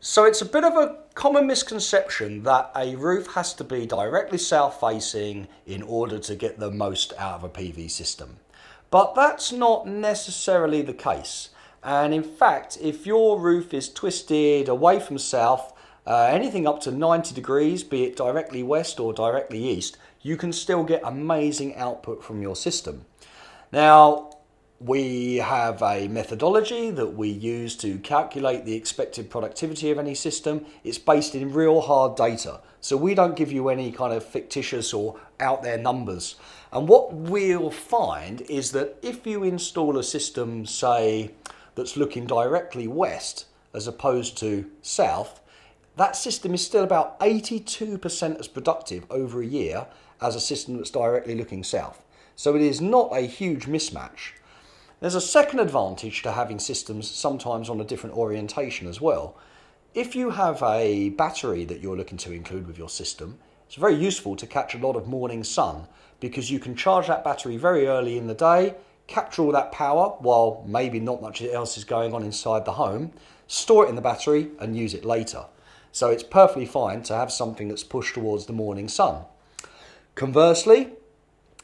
So it's a bit of a common misconception that a roof has to be directly south facing in order to get the most out of a PV system. But that's not necessarily the case. And in fact, if your roof is twisted away from south, anything up to 90 degrees, be it directly west or directly east, you can still get amazing output from your system. Now, we have a methodology that we use to calculate the expected productivity of any system. It's based in real hard data. So we don't give you any kind of fictitious or out there numbers. And what we'll find is that if you install a system, say, that's looking directly west as opposed to south, that system is still about 82% as productive over a year as a system that's directly looking south. So it is not a huge mismatch. There's a second advantage to having systems sometimes on a different orientation as well. If you have a battery that you're looking to include with your system, it's very useful to catch a lot of morning sun because you can charge that battery very early in the day, capture all that power while maybe not much else is going on inside the home, store it in the battery and use it later. So it's perfectly fine to have something that's pushed towards the morning sun. Conversely,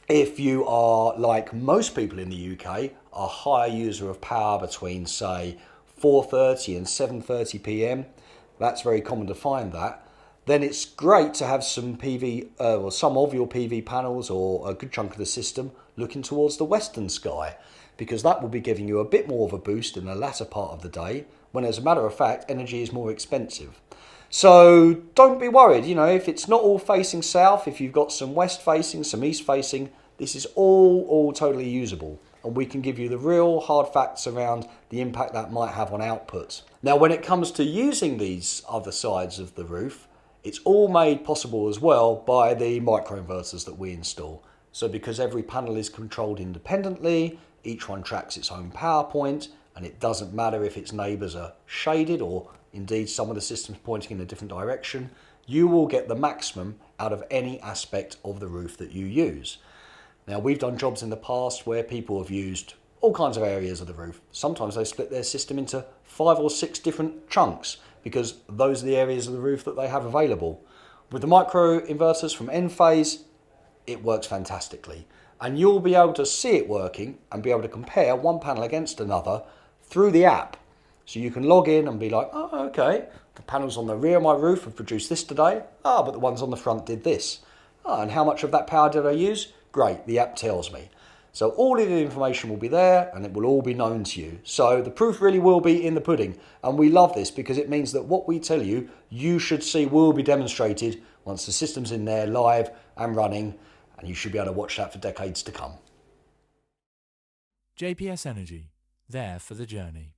if you are, like most people in the UK, a higher user of power between, say, 4:30 and 7:30 p.m, that's very common to find that, then it's great to have some PV, or some of your PV panels or a good chunk of the system looking towards the western sky, because that will be giving you a bit more of a boost in the latter part of the day, when as a matter of fact, energy is more expensive. So don't be worried, if it's not all facing south, if you've got some west facing, some east facing, this is all totally usable. And we can give you the real hard facts around the impact that might have on output. Now, when it comes to using these other sides of the roof, it's all made possible as well by the microinverters that we install. So because every panel is controlled independently, each one tracks its own power point, and it doesn't matter if its neighbours are shaded or indeed some of the systems pointing in a different direction, you will get the maximum out of any aspect of the roof that you use. Now, we've done jobs in the past where people have used all kinds of areas of the roof. Sometimes they split their system into 5 or 6 different chunks because those are the areas of the roof that they have available. With the micro inverters from Enphase, it works fantastically. And you'll be able to see it working and be able to compare one panel against another through the app. So you can log in and be like, oh, okay, the panels on the rear of my roof have produced this today. But the ones on the front did this. And how much of that power did I use? Great, the app tells me. So all of the information will be there and it will all be known to you. So the proof really will be in the pudding. And we love this because it means that what we tell you, you should see will be demonstrated once the system's in there live and running. And you should be able to watch that for decades to come. JPS Energy, there for the journey.